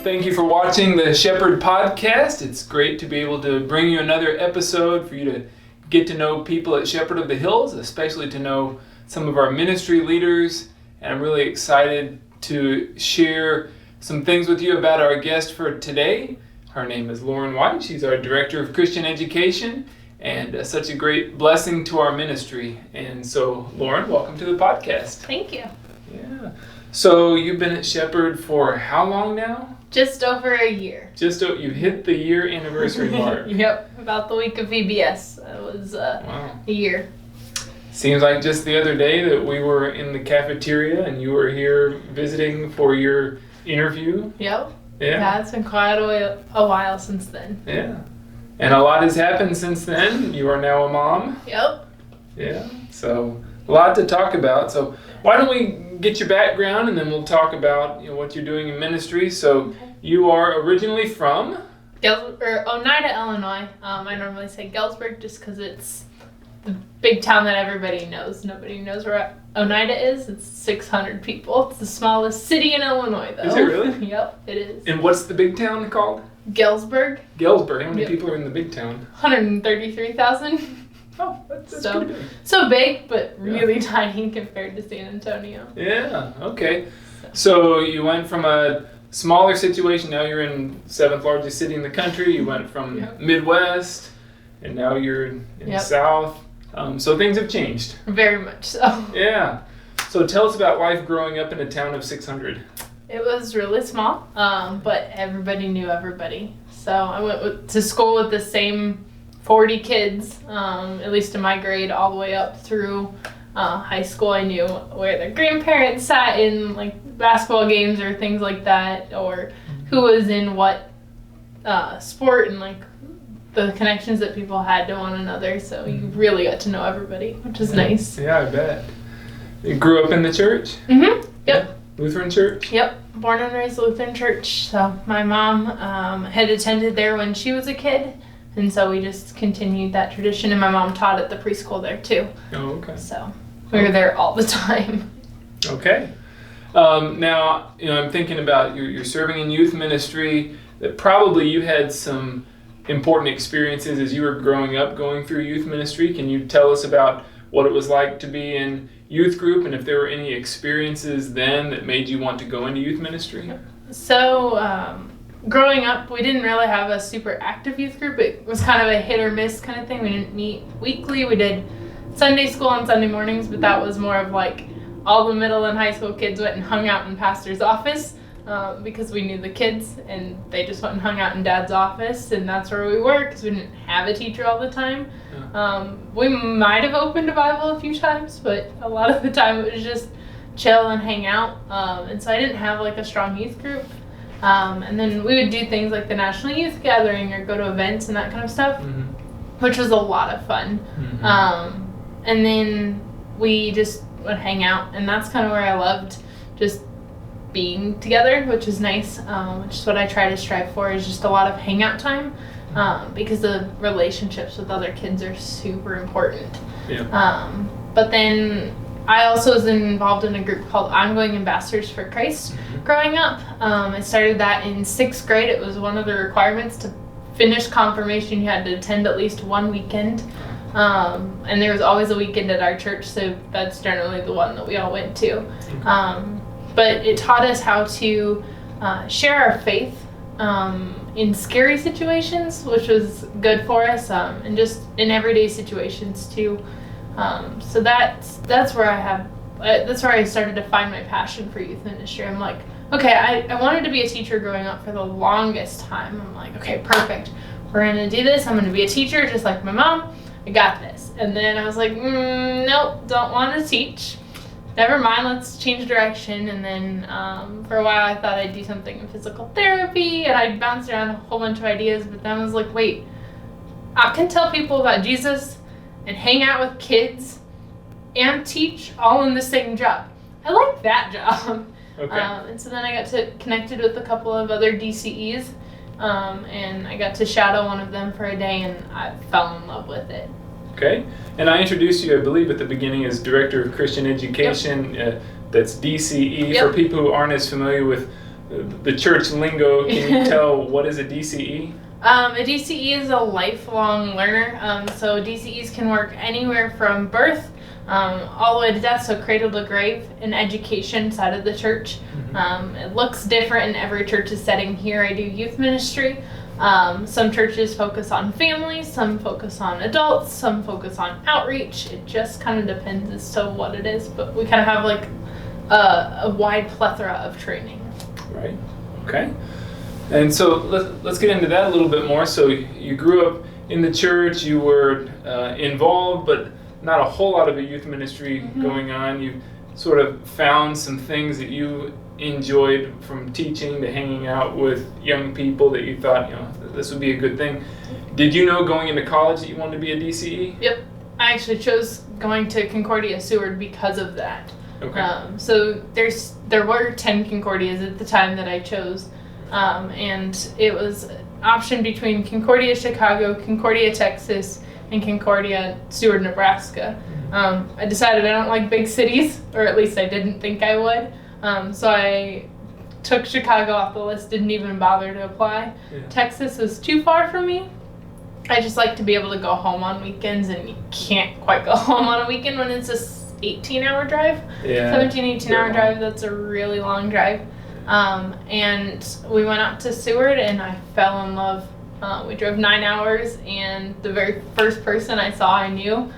Thank you for watching the Shepherd Podcast. It's great to be able to bring you another episode for you to get to know people at Shepherd of the Hills, especially to know some of our ministry leaders. And I'm really excited to share some things with you about our guest for today. Her name is Lauren White. She's our Director of Christian Education and such a great blessing to our ministry. And so, Lauren, welcome to the podcast. Thank you. Yeah. So you've been at Shepherd for how long now? Just over a year. You hit the year anniversary mark. Yep, about the week of VBS. It was Wow. a year. Seems like just the other day that we were in the cafeteria and you were here visiting for your interview. Yep. Yeah. It's been quite a while since then. Yeah. And a lot has happened since then. You are now a mom. Yep. Yeah. So a lot to talk about. So why don't we get your background and then we'll talk about what you're doing in ministry. So you are originally from Oneida, Illinois. I normally say Galesburg just because it's the big town that everybody knows. Nobody knows where Oneida is. It's 600 people. It's the smallest city in Illinois, though. Is it really? Yep, it is. And what's the big town called? Galesburg. Galesburg. How many Yep. people are in the big town? 133,000. Oh, that's So- pretty big. So big, but really tiny compared to San Antonio. Yeah, okay. So you went from a smaller situation, now you're in 7th largest city in the country. You went from Yep. Midwest, and now you're in the Yep. South. So things have changed. Very much so. Yeah. So tell us about life growing up in a town of 600. It was really small, but everybody knew everybody. So I went to school with the same 40 kids, at least in my grade, all the way up through high school. I knew where their grandparents sat in like basketball games or things like that, or who was in what sport, and like the connections that people had to one another. So you really got to know everybody, which is nice. Yeah, I bet. You grew up in the church? Mm-hmm. Yep. Lutheran Church? Yep. Born and raised Lutheran Church. So my mom had attended there when she was a kid. And so we just continued that tradition, and my mom taught at the preschool there too. Oh, okay. So we were there all the time. Okay. Now, I'm thinking about you're serving in youth ministry, that probably you had some important experiences as you were growing up going through youth ministry. Can you tell us about what it was like to be in youth group, and if there were any experiences then that made you want to go into youth ministry? So growing up, we didn't really have a super active youth group. It was kind of a hit or miss kind of thing. We didn't meet weekly. We did Sunday school on Sunday mornings, but that was more of like all the middle and high school kids went and hung out in pastor's office because we knew the kids, and they just went and hung out in dad's office, and that's where we were because we didn't have a teacher all the time. We might have opened a Bible a few times, but a lot of the time it was just chill and hang out. And so I didn't have like a strong youth group. And then we would do things like the National Youth Gathering or go to events and that kind of stuff, which was a lot of fun. And then we just would hang out, and that's kind of where I loved just being together, which is nice, which is what I try to strive for, is just a lot of hangout time, because the relationships with other kids are super important. Yeah. But then I also was involved in a group called Ongoing Ambassadors for Christ growing up. I started that in 6th grade. It was one of the requirements to finish confirmation. You had to attend at least one weekend. And there was always a weekend at our church, so that's generally the one that we all went to. But it taught us how to share our faith in scary situations, which was good for us, and just in everyday situations too. So that's where I started to find my passion for youth ministry. I'm like, okay, I wanted to be a teacher growing up for the longest time. I'm like, okay, perfect. We're going to do this. I'm going to be a teacher just like my mom. I got this. And then I was like, nope, don't want to teach. Never mind, let's change direction. And then for a while I thought I'd do something in physical therapy, and I bounced around a whole bunch of ideas, but then I was like, wait, I can tell people about Jesus and hang out with kids and teach all in the same job. I like that job. Okay. And so then I got connected with a couple of other DCEs, and I got to shadow one of them for a day, and I fell in love with it. Okay. And I introduced you, I believe, at the beginning as Director of Christian Education. That's DCE. Yep. For people who aren't as familiar with the church lingo, can you tell what is a DCE? A DCE is a lifelong learner. So DCEs can work anywhere from birth all the way to death, so cradle to grave, in education side of the church. It looks different in every church's setting. Here I do youth ministry. Some churches focus on families, some focus on adults, some focus on outreach. It just kind of depends as to what it is, but we kind of have like a wide plethora of training. Right. Okay. And so let's get into that a little bit more. So you grew up in the church, you were involved, but not a whole lot of a youth ministry going on. You sort of found some things that you enjoyed, from teaching to hanging out with young people, that you thought, this would be a good thing. Did you know going into college that you wanted to be a DCE? Yep. I actually chose going to Concordia Seward because of that. Okay. So there were 10 Concordias at the time that I chose, and it was an option between Concordia Chicago, Concordia Texas, and Concordia Seward, Nebraska. I decided I don't like big cities, or at least I didn't think I would. So I took Chicago off the list, didn't even bother to apply. Yeah. Texas was too far for me. I just like to be able to go home on weekends, and you can't quite go home on a weekend when it's a 18-hour drive. Yeah. 18-hour drive, that's a really long drive. And we went out to Seward, and I fell in love. We drove 9 hours, and the very first person I saw I knew,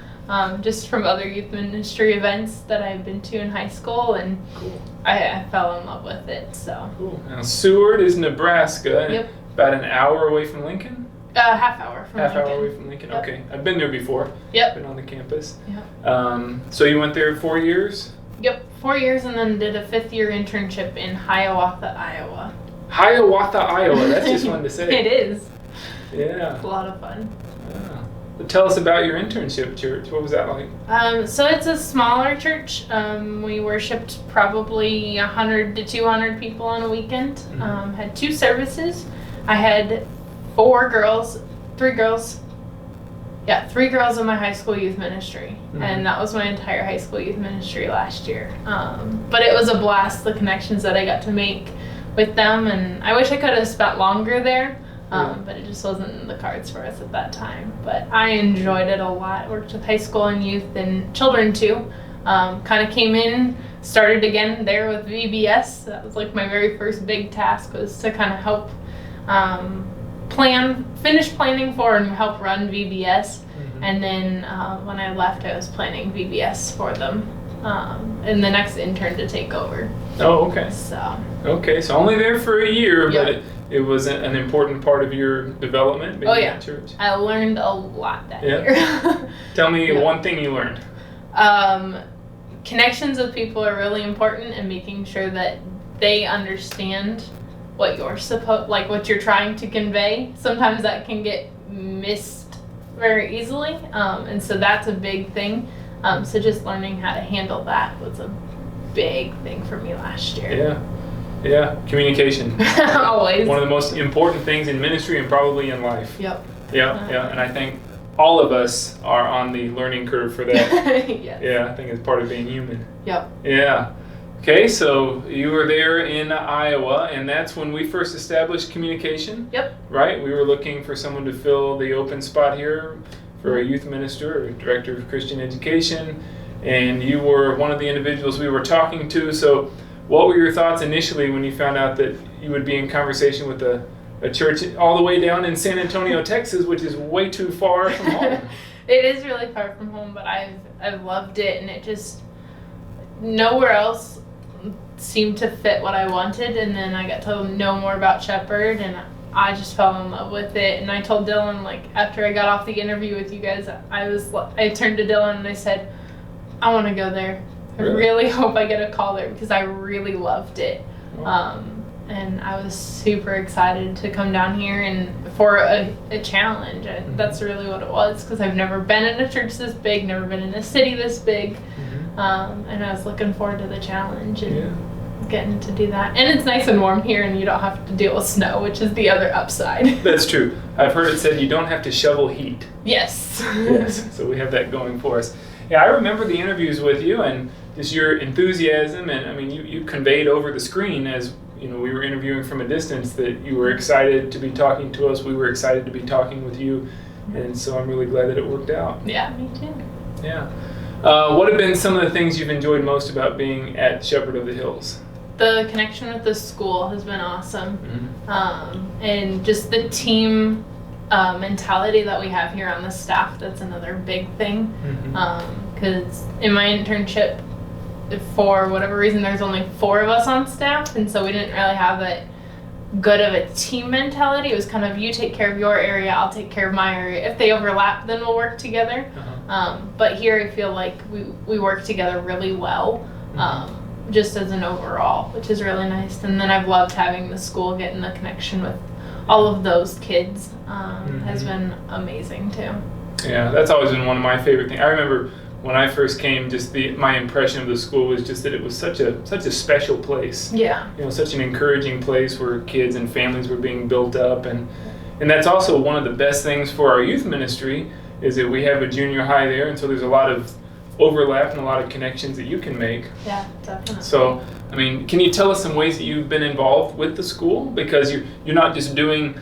just from other youth ministry events that I've been to in high school, and cool. I fell in love with it. So cool. Now Seward is Nebraska. Yep. About an hour away from Lincoln. Half hour from Lincoln. Half hour away from Lincoln. Yep. Okay, I've been there before. Yep. Been on the campus. Yep. So you went there 4 years. Yep, 4 years, and then did a 5th-year internship in Hiawatha, Iowa. Hiawatha, Iowa. That's just fun to say. It is. Yeah. It's a lot of fun. Yeah. Tell us about your internship church. What was that like? So it's a smaller church. We worshipped probably 100 to 200 people on a weekend. Had 2 services. I had 3 girls in my high school youth ministry. And that was my entire high school youth ministry last year. But it was a blast, the connections that I got to make with them, and I wish I could have spent longer there. But it just wasn't in the cards for us at that time. But I enjoyed it a lot. Worked with high school and youth and children too. Kind of came in, started again there with VBS. That was like my very first big task, was to kind of help finish planning for and help run VBS. And then when I left, I was planning VBS for them. And the next intern to take over. Oh, okay. So only there for a year, but it was an important part of your development being at church. I learned a lot that year. Tell me one thing you learned. Connections with people are really important, and making sure that they understand what what you're trying to convey. Sometimes that can get missed very easily, and so that's a big thing. So just learning how to handle that was a big thing for me last year. Yeah, communication. Always. One of the most important things in ministry and probably in life. Yep. Yeah, and I think all of us are on the learning curve for that. Yes. Yeah, I think it's part of being human. Yep. Yeah. Okay, so you were there in Iowa, and that's when we first established communication. Yep. Right? We were looking for someone to fill the open spot here for a youth minister or director of Christian education, and you were one of the individuals we were talking to. So what were your thoughts initially when you found out that you would be in conversation with a church all the way down in San Antonio, Texas, which is way too far from home? It is really far from home, but I've loved it, and it just nowhere else seemed to fit what I wanted. And then I got to know more about Shepherd, and I just fell in love with it. And I told Dylan, after I got off the interview with you guys, I turned to Dylan and I said, I want to go there. I really hope I get a call there, because I really loved it. And I was super excited to come down here and for a challenge. And that's really what it was, because I've never been in a church this big, never been in a city this big. And I was looking forward to the challenge and getting to do that. And it's nice and warm here, and you don't have to deal with snow, which is the other upside. That's true. I've heard it said you don't have to shovel heat. Yes. Yes, so we have that going for us. Yeah, I remember the interviews with you and just your enthusiasm, and I mean, you conveyed over the screen as we were interviewing from a distance, that you were excited to be talking to us. We were excited to be talking with you. And so I'm really glad that it worked out. Yeah, me too. Yeah. What have been some of the things you've enjoyed most about being at Shepherd of the Hills? The connection with the school has been awesome. Mm-hmm. And just the team mentality that we have here on the staff, that's another big thing. Because in my internship, for whatever reason, there's only 4 of us on staff, and so we didn't really have that good of a team mentality. It was kind of, you take care of your area, I'll take care of my area. If they overlap, then we'll work together. But here I feel like we work together really well, just as an overall, which is really nice. And then I've loved having the school, getting the connection with all of those kids has been amazing too. Yeah, that's always been one of my favorite things. I remember when I first came, just my impression of the school was just that it was such a special place. Yeah. Such an encouraging place where kids and families were being built up, and that's also one of the best things for our youth ministry, is that we have a junior high there, and so there's a lot of overlap and a lot of connections that you can make. Yeah, definitely. So, I mean, can you tell us some ways that you've been involved with the school? Because you're not just doing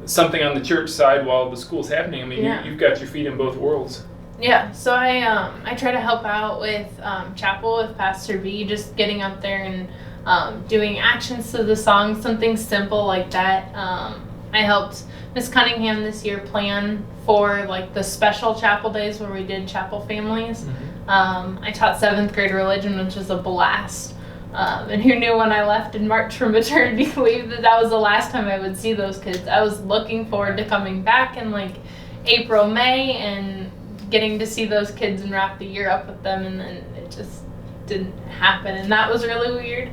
something on the church side while the school's happening. I mean, you've got your feet in both worlds. Yeah, so I try to help out with chapel with Pastor B, just getting up there and doing actions to the song, something simple like that. I helped Miss Cunningham this year plan for like the special chapel days where we did chapel families. I taught 7th grade religion, which was a blast. And who knew when I left in March for maternity leave that was the last time I would see those kids. I was looking forward to coming back in like April, May, and getting to see those kids and wrap the year up with them, and then it just didn't happen, and that was really weird.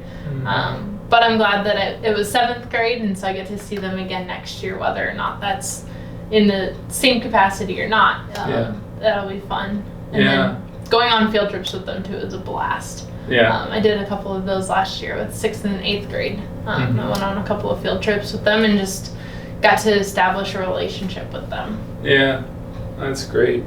But I'm glad that it was 7th grade, and so I get to see them again next year, whether or not that's in the same capacity or not. That'll be fun. And then going on field trips with them too is a blast. I did a couple of those last year with 6th and 8th grade. I went on a couple of field trips with them and just got to establish a relationship with them. Yeah, that's great.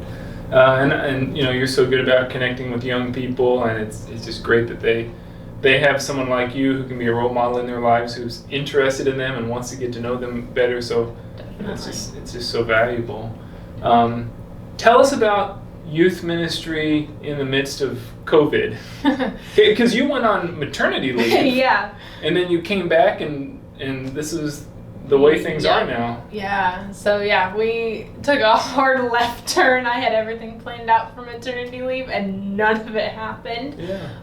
And you're so good about connecting with young people, and it's just great that they have someone like you who can be a role model in their lives, who's interested in them and wants to get to know them better. So it's just so valuable. Tell us about youth ministry in the midst of COVID, because you went on maternity leave. Yeah. And then you came back, and this is the way things are now. Yeah. So we took a hard left turn. I had everything planned out for maternity leave, and none of it happened.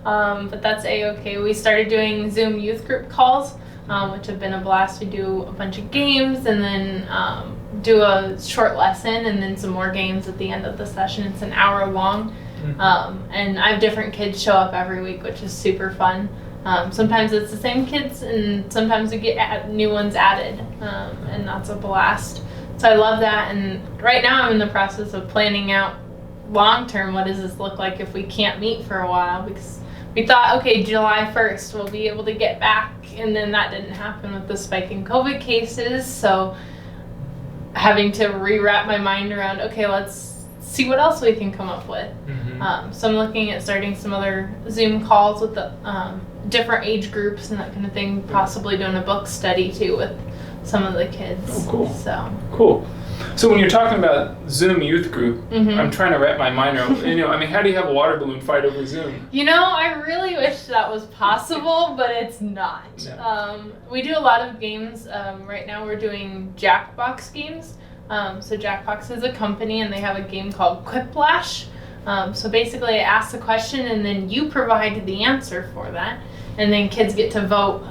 But that's A-okay. We started doing Zoom youth group calls, which have been a blast. We do a bunch of games, and then do a short lesson, and then some more games at the end of the session. It's an hour long. And I have different kids show up every week, which is super fun. Sometimes it's the same kids, and sometimes we get new ones added, and that's a blast. So I love that, and right now I'm in the process of planning out long-term, what does this look like if we can't meet for a while, because we thought, okay, July 1st we'll be able to get back, and then that didn't happen with the spike in COVID cases, so having to rewrap my mind around, okay, let's see what else we can come up with. So I'm looking at starting some other Zoom calls with the different age groups and that kind of thing, possibly doing a book study too with some of the kids. Oh, cool. So cool. So when you're talking about Zoom youth group, I'm trying to wrap my mind around, how do you have a water balloon fight over Zoom? I really wish that was possible, but it's not. No. We do a lot of games. Right now we're doing Jackbox Games. So Jackbox is a company, and they have a game called Quiplash. So basically I ask the question, and then you provide the answer for that. And then kids get to vote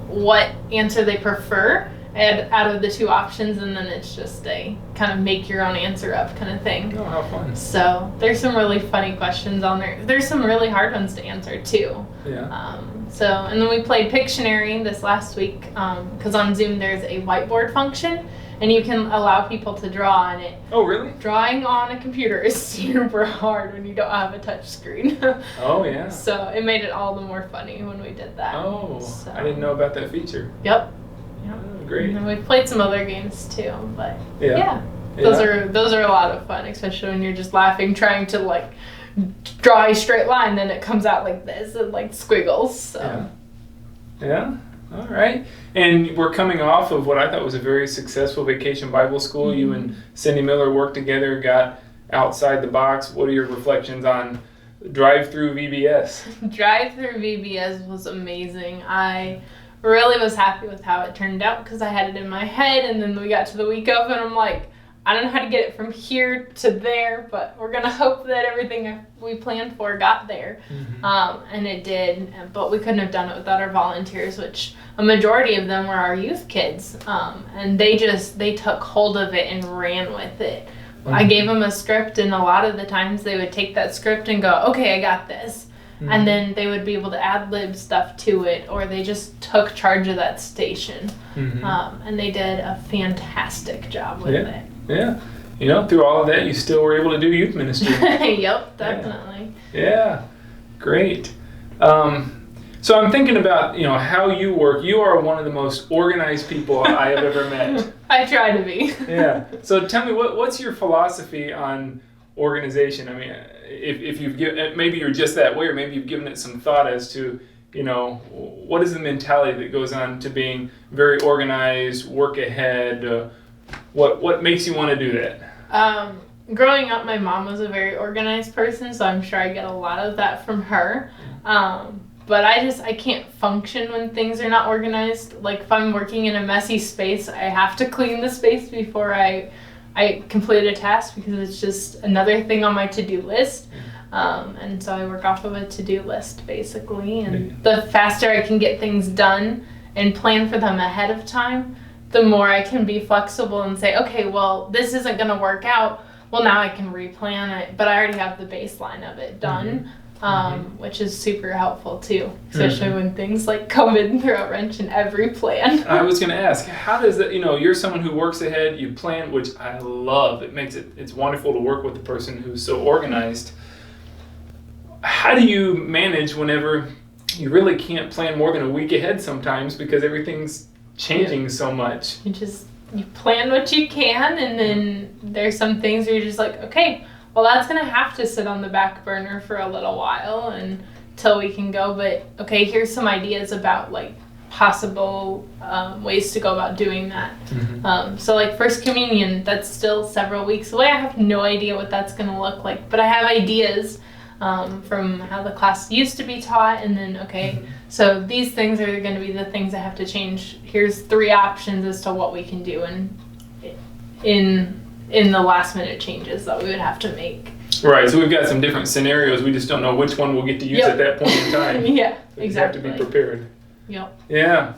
what answer they prefer out of the 2 options, and then it's just a kind of make your own answer up kind of thing. Oh, how fun. So there's some really funny questions on there. There's some really hard ones to answer too. Yeah. And then we played Pictionary this last week, because on Zoom there's a whiteboard function, and you can allow people to draw on it. Oh, really? Drawing on a computer is super hard when you don't have a touch screen. Oh, yeah. So it made it all the more funny when we did that. Oh, so. I didn't know about that feature. Yep. Oh, great. And we've played some other games too, but yeah. Those are a lot of fun, especially when you're just laughing, trying to draw a straight line, then it comes out like this and like squiggles. So. Yeah. All right. And we're coming off of what I thought was a very successful Vacation Bible School. You and Cindy Miller worked together, got outside the box. What are your reflections on DriveThru VBS? DriveThru VBS was amazing. I really was happy with how it turned out because I had it in my head, and then we got to the week of, and I'm like, I don't know how to get it from here to there, but we're going to hope that everything we planned for got there. And it did, but we couldn't have done it without our volunteers, which a majority of them were our youth kids. And they took hold of it and ran with it. I gave them a script, and a lot of the times they would take that script and go, okay, I got this. And then they would be able to ad-lib stuff to it, or they just took charge of that station. And they did a fantastic job with it. Yeah. You know, through all of that, you still were able to do youth ministry. Yep, definitely. Yeah. Great. So I'm thinking about, how you work. You are one of the most organized people I have ever met. I try to be. Yeah. So tell me, what's your philosophy on organization? I mean, if you've given, maybe you're just that way, or maybe you've given it some thought as to, what is the mentality that goes on to being very organized, work ahead? What makes you want to do that? Growing up, my mom was a very organized person, so I'm sure I get a lot of that from her. But I can't function when things are not organized. Like if I'm working in a messy space, I have to clean the space before I complete a task, because it's just another thing on my to-do list. And so I work off of a to-do list basically. And the faster I can get things done and plan for them ahead of time, the more I can be flexible and say, okay, well, this isn't going to work out. Well, now I can replan it, but I already have the baseline of it done, which is super helpful too, especially when things like COVID throw a wrench in every plan. I was going to ask, how does that, you're someone who works ahead, you plan, which I love. It's wonderful to work with a person who's so organized. How do you manage whenever you really can't plan more than a week ahead sometimes because everything's changing so much? You plan what you can, and then there's some things where you're just like, okay, well, that's going to have to sit on the back burner for a little while until we can go. But, okay, here's some ideas about, like, possible ways to go about doing that. So, like, First Communion, that's still several weeks away. I have no idea what that's going to look like. But I have ideas from how the class used to be taught. And then, okay, so these things are going to be the things I have to change. Here's 3 options as to what we can do in the last minute changes that we would have to make. Right, so we've got some different scenarios. We just don't know which one we'll get to use at that point in time. Yeah, so exactly. You have to be prepared. Yep. Yeah.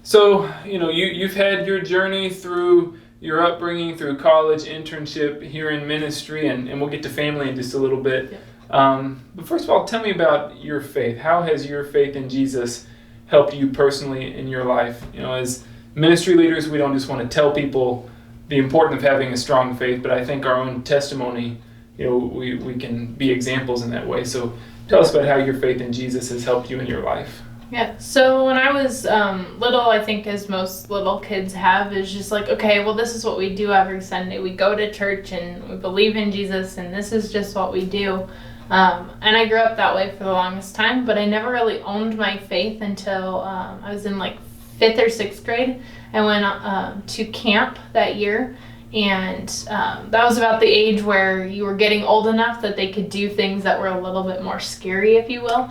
So, you've had your journey through your upbringing, through college, internship, here in ministry, and we'll get to family in just a little bit. Yep. But first of all, tell me about your faith. How has your faith in Jesus helped you personally in your life? As ministry leaders, we don't just want to tell people the importance of having a strong faith, but I think our own testimony, we can be examples in that way. So tell us about how your faith in Jesus has helped you in your life. Yeah, so when I was little, I think as most little kids have, is just like, okay, well, this is what we do every Sunday. We go to church and we believe in Jesus, and this is just what we do. And I grew up that way for the longest time, but I never really owned my faith until I was in like 5th or 6th grade. I went to camp that year, and that was about the age where you were getting old enough that they could do things that were a little bit more scary, if you will.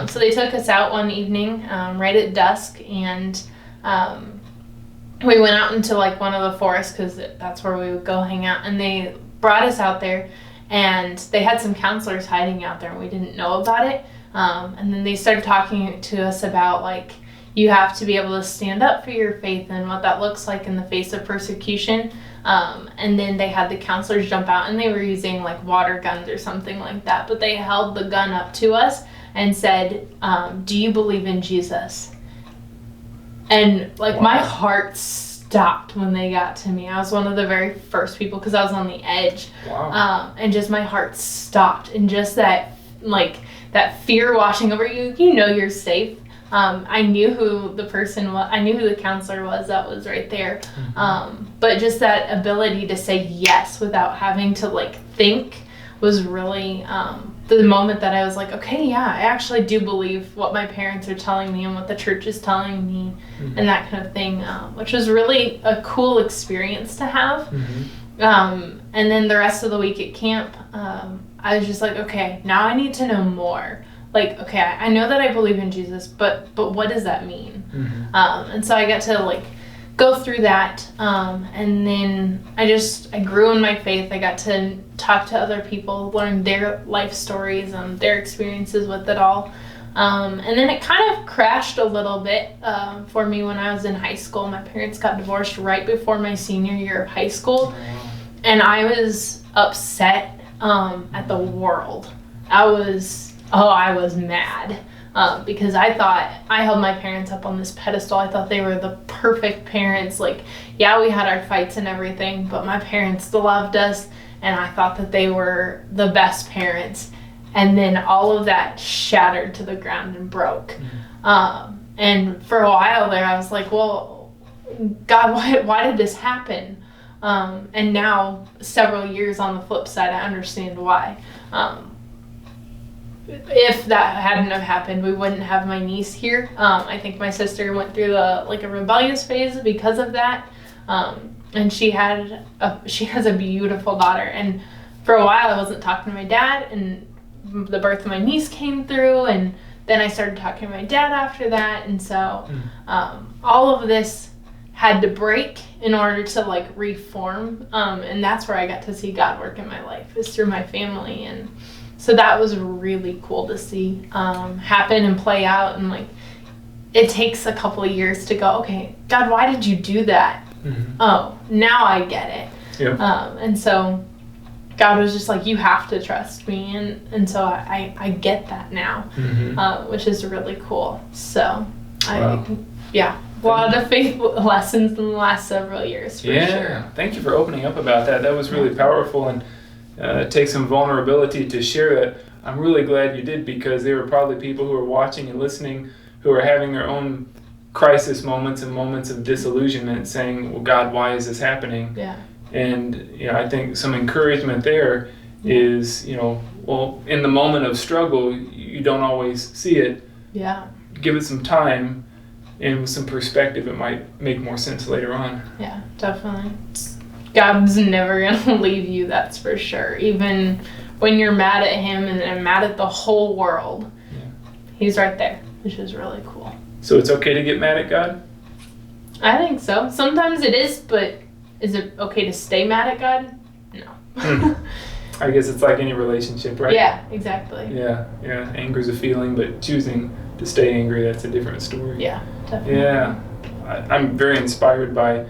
So they took us out one evening right at dusk, and we went out into like one of the forests because that's where we would go hang out, and they brought us out there, and they had some counselors hiding out there, and we didn't know about it. And then they started talking to us about like, you have to be able to stand up for your faith and what that looks like in the face of persecution. And then they had the counselors jump out, and they were using like water guns or something like that. But they held the gun up to us and said, do you believe in Jesus? And like my heart stopped when they got to me. I was one of the very first people because I was on the edge. Wow. And just my heart stopped, and just that fear washing over you. You're safe. I knew who the person was. I knew who the counselor was that was right there. But just that ability to say yes without having to like think was really the moment that I was like, okay, yeah, I actually do believe what my parents are telling me and what the church is telling me, and that kind of thing, which was really a cool experience to have. And then the rest of the week at camp, I was just like, okay, now I need to know more. Like, okay, I know that I believe in Jesus, but what does that mean? And so I got to like go through that, and then I grew in my faith. I got to talk to other people, learn their life stories and their experiences with it all. And then it kind of crashed a little bit for me when I was in high school. My parents got divorced right before my senior year of high school, and I was upset at the world. I was mad. Because I thought I held my parents up on this pedestal. I thought they were the perfect parents. Like, yeah, we had our fights and everything, but my parents still loved us, and I thought that they were the best parents. And then all of that shattered to the ground and broke. And for a while there, I was like, well, God, why did this happen? And now, several years on the flip side, I understand why. If that hadn't have happened, we wouldn't have my niece here. I think my sister went through a rebellious phase because of that, and she has a beautiful daughter. And for a while, I wasn't talking to my dad, and the birth of my niece came through, and then I started talking to my dad after that, and so all of this had to break in order to like reform, and that's where I got to see God work in my life, is through my family. And so that was really cool to see happen and play out. And like, it takes a couple of years to go, okay, God, why did you do that? Oh, now I get it. And so God was just like, you have to trust me. And so I get that now, which is really cool. So a lot of faith lessons in the last several years, for sure. Thank you for opening up about that. That was really powerful. And it takes some vulnerability to share that. I'm really glad you did, because there were probably people who are watching and listening who are having their own crisis moments and moments of disillusionment, saying, well, God, why is this happening? And I think some encouragement there is, well, in the moment of struggle, you don't always see it. Give it some time, and with some perspective, it might make more sense later on. Yeah, definitely. God's never going to leave you, that's for sure. Even when you're mad at him and mad at the whole world, he's right there, which is really cool. So it's okay to get mad at God? I think so. Sometimes it is, but is it okay to stay mad at God? No. I guess it's like any relationship, right? Yeah, exactly. Yeah. Anger's a feeling, but choosing to stay angry, that's a different story. Yeah, definitely. Yeah. I'm very inspired by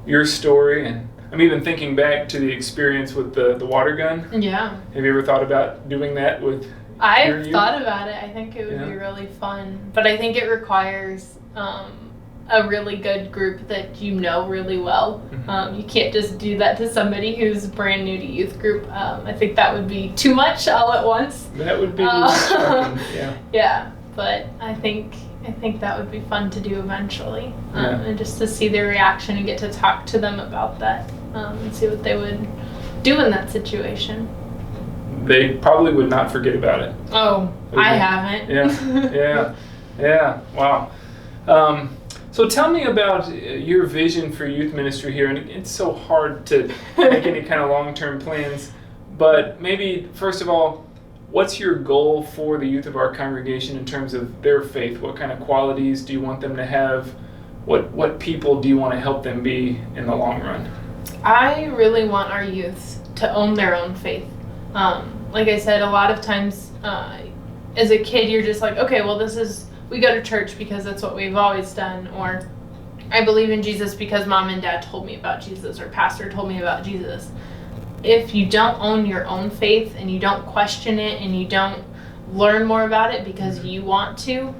your story, and I'm even thinking back to the experience with the water gun. Yeah. Have you ever thought about doing that with I've thought about it. I think it would be really fun. But I think it requires a really good group that you know really well. You can't just do that to somebody who's brand new to youth group. I think that would be too much all at once. That would be shocking. Yeah, but I think that would be fun to do eventually. And just to see their reaction and get to talk to them about that. And see what they would do in that situation. They probably would not forget about it. Oh, I haven't. Yeah. Wow. So tell me about your vision for youth ministry here. And it's so hard to make any kind of long-term plans. But maybe, first of all, what's your goal for the youth of our congregation in terms of their faith? What kind of qualities do you want them to have? What people do you want to help them be in the long run? I really want our youth to own their own faith. Like I said, a lot of times as a kid, you're just like, okay, well, we go to church because that's what we've always done, or I believe in Jesus because mom and dad told me about Jesus, or pastor told me about Jesus. If you don't own your own faith and you don't question it and you don't learn more about it because you want to,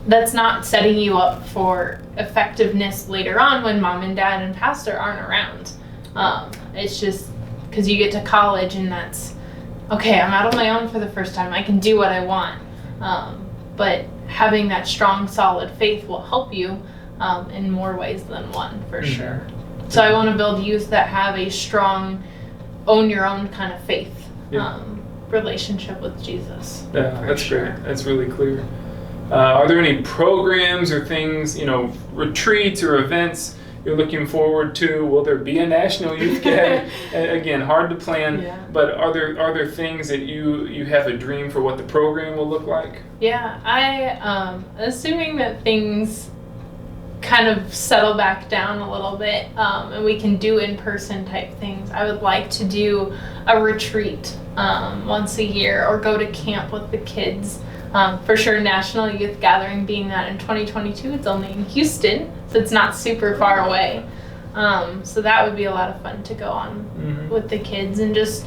that's not setting you up for effectiveness later on when mom and dad and pastor aren't around. It's just because you get to college and that's, okay, I'm out on my own for the first time. I can do what I want. But having that strong, solid faith will help you in more ways than one, for sure. So I want to build youth that have a strong, own your own kind of faith. relationship with Jesus. Yeah, that's great. That's really clear. Are there any programs or things, retreats or events you're looking forward to? Will there be a National Youth Gag? Again, hard to plan, but are there things that you have a dream for what the program will look like? Yeah, I assuming that things kind of settle back down a little bit, and we can do in-person type things. I would like to do a retreat once a year, or go to camp with the kids. For sure, National Youth Gathering being that in 2022, it's only in Houston, so it's not super far away. So that would be a lot of fun to go on with the kids, and just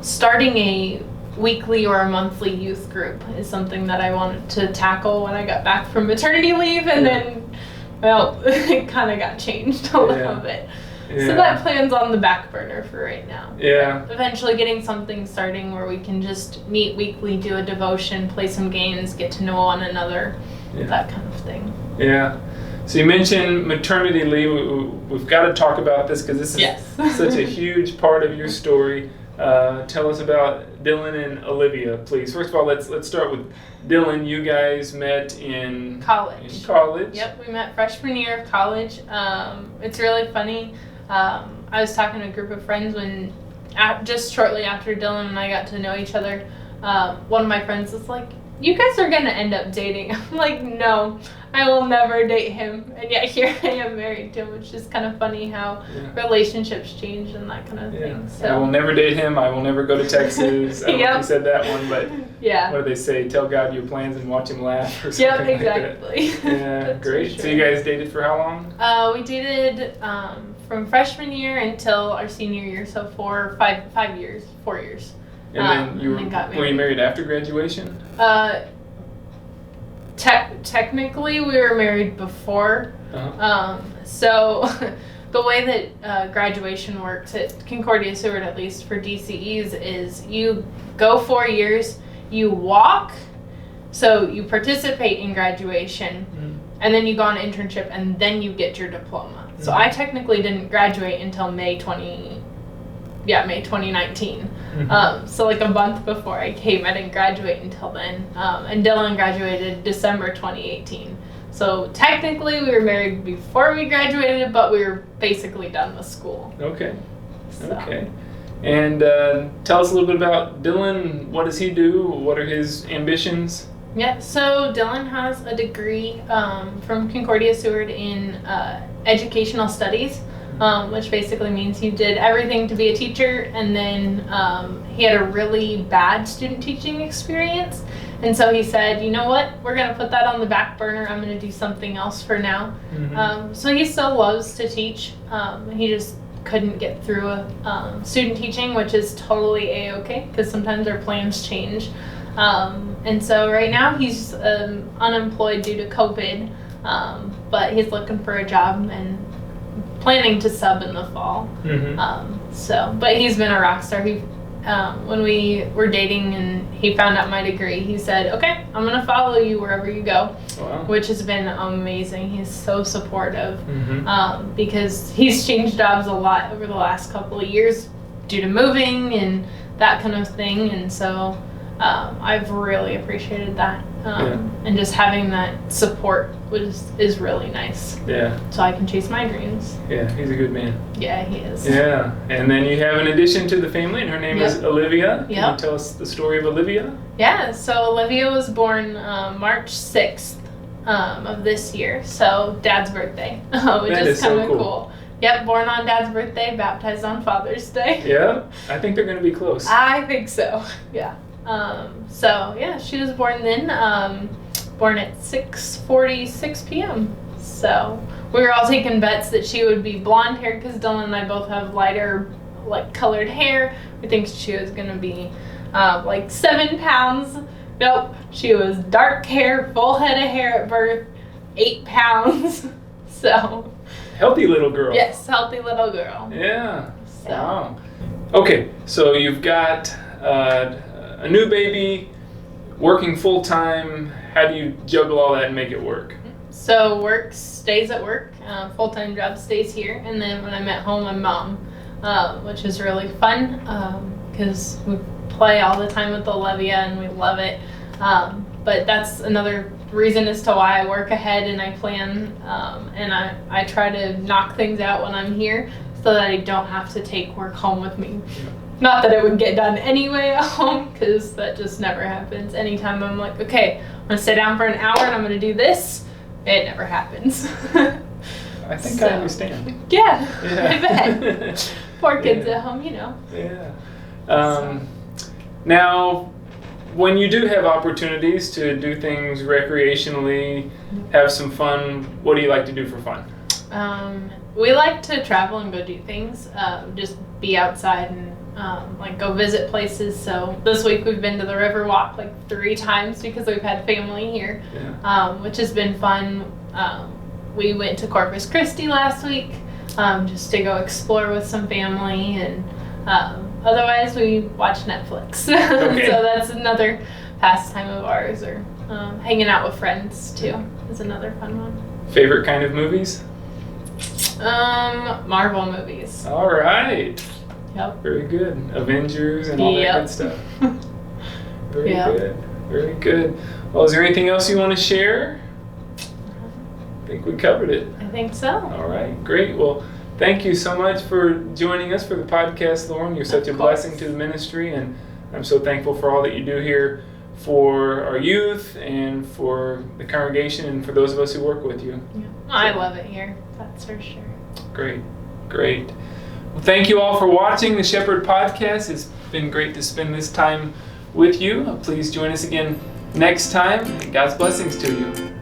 starting a weekly or a monthly youth group is something that I wanted to tackle when I got back from maternity leave, and then, well, it kind of got changed a little bit. Yeah. So that plan's on the back burner for right now. Yeah. Eventually getting something starting where we can just meet weekly, do a devotion, play some games, get to know one another, that kind of thing. Yeah. So you mentioned maternity leave. We've got to talk about this because this is such a huge part of your story. Tell us about Dylan and Olivia, please. First of all, let's start with Dylan. You guys met in college. Yep, we met freshman year of college. It's really funny. I was talking to a group of friends when, just shortly after Dylan and I got to know each other, one of my friends was like, "You guys are going to end up dating." I'm like, "No, I will never date him." And yet here I am married to him, which is kind of funny how relationships change and that kind of thing. So. I will never date him. I will never go to Texas. I don't know if you said that one, but what do they say? Tell God your plans and watch him laugh or something like that. Yeah, great. Sure. So you guys dated for how long? We dated from freshman year until our senior year, so 4 years. And then were you married after graduation? Technically, we were married before. So the way that graduation works at Concordia Seward, at least for DCEs, is you go 4 years, you walk, so you participate in graduation, and then you go on internship, and then you get your diploma. So I technically didn't graduate until May 2019. So like a month before I came, I didn't graduate until then. And Dylan graduated December 2018. So technically we were married before we graduated, but we were basically done with school. Okay. Okay. And tell us a little bit about Dylan. What does he do? What are his ambitions? Yeah, so Dylan has a degree from Concordia Seward in educational studies. Which basically means he did everything to be a teacher, and then he had a really bad student teaching experience, and so he said, you know what, we're going to put that on the back burner, I'm going to do something else for now. So he still loves to teach, he just couldn't get through student teaching, which is totally a-okay, because sometimes our plans change. And so right now he's unemployed due to COVID, but he's looking for a job and planning to sub in the fall. But he's been a rock star. When we were dating and he found out my degree, he said, "Okay, I'm gonna follow you wherever you go." Wow. Which has been amazing. He's so supportive, because he's changed jobs a lot over the last couple of years due to moving and that kind of thing, and so I've really appreciated that, and just having that support is really nice. Yeah. So I can chase my dreams. Yeah, he's a good man. Yeah, he is. Yeah, and then you have an addition to the family, and her name is Olivia. Can you tell us the story of Olivia? Yeah, so Olivia was born March 6th of this year, so Dad's birthday, which is kind of cool. Yep, born on Dad's birthday, baptized on Father's Day. Yeah, I think they're going to be close. I think so, yeah. She was born then, born at 6:46 p.m. So we were all taking bets that she would be blonde hair, because Dylan and I both have lighter, colored hair. We think she was gonna be 7 pounds. Nope, she was dark hair, full head of hair at birth, 8 pounds. So healthy little girl. Yes, healthy little girl. Yeah. So. Wow. Okay, so you've got a new baby, working full time. How do you juggle all that and make it work? So work stays at work, full-time job stays here, and then when I'm at home, I'm mom, which is really fun, because we play all the time with Olivia, and we love it. But that's another reason as to why I work ahead and I plan, and I try to knock things out when I'm here so that I don't have to take work home with me. Not that it would get done anyway at home, because that just never happens. Anytime I'm like, okay, I'm going to sit down for an hour and I'm going to do this, it never happens. I think I understand. Yeah, I bet. Poor kids at home, you know. Yeah. Now, when you do have opportunities to do things recreationally, have some fun, what do you like to do for fun? We like to travel and go do things, just be outside and like go visit places. So this week we've been to the Riverwalk like 3 times because we've had family here, which has been fun. We went to Corpus Christi last week just to go explore with some family, and otherwise we watch Netflix. Okay. So that's another pastime of ours, or hanging out with friends too is another fun one. Favorite kind of movies? Marvel movies. All right. Yep. Very good. Avengers and all that good stuff. Very good. Very good. Well, is there anything else you want to share? I think we covered it. I think so. All right. Great. Well, thank you so much for joining us for the podcast, Lauren. You're such a blessing to the ministry, and I'm so thankful for all that you do here for our youth and for the congregation and for those of us who work with you. Yeah. I love it here. That's for sure. Great. Great. Well, thank you all for watching the Shepherd Podcast. It's been great to spend this time with you. Please join us again next time. God's blessings to you.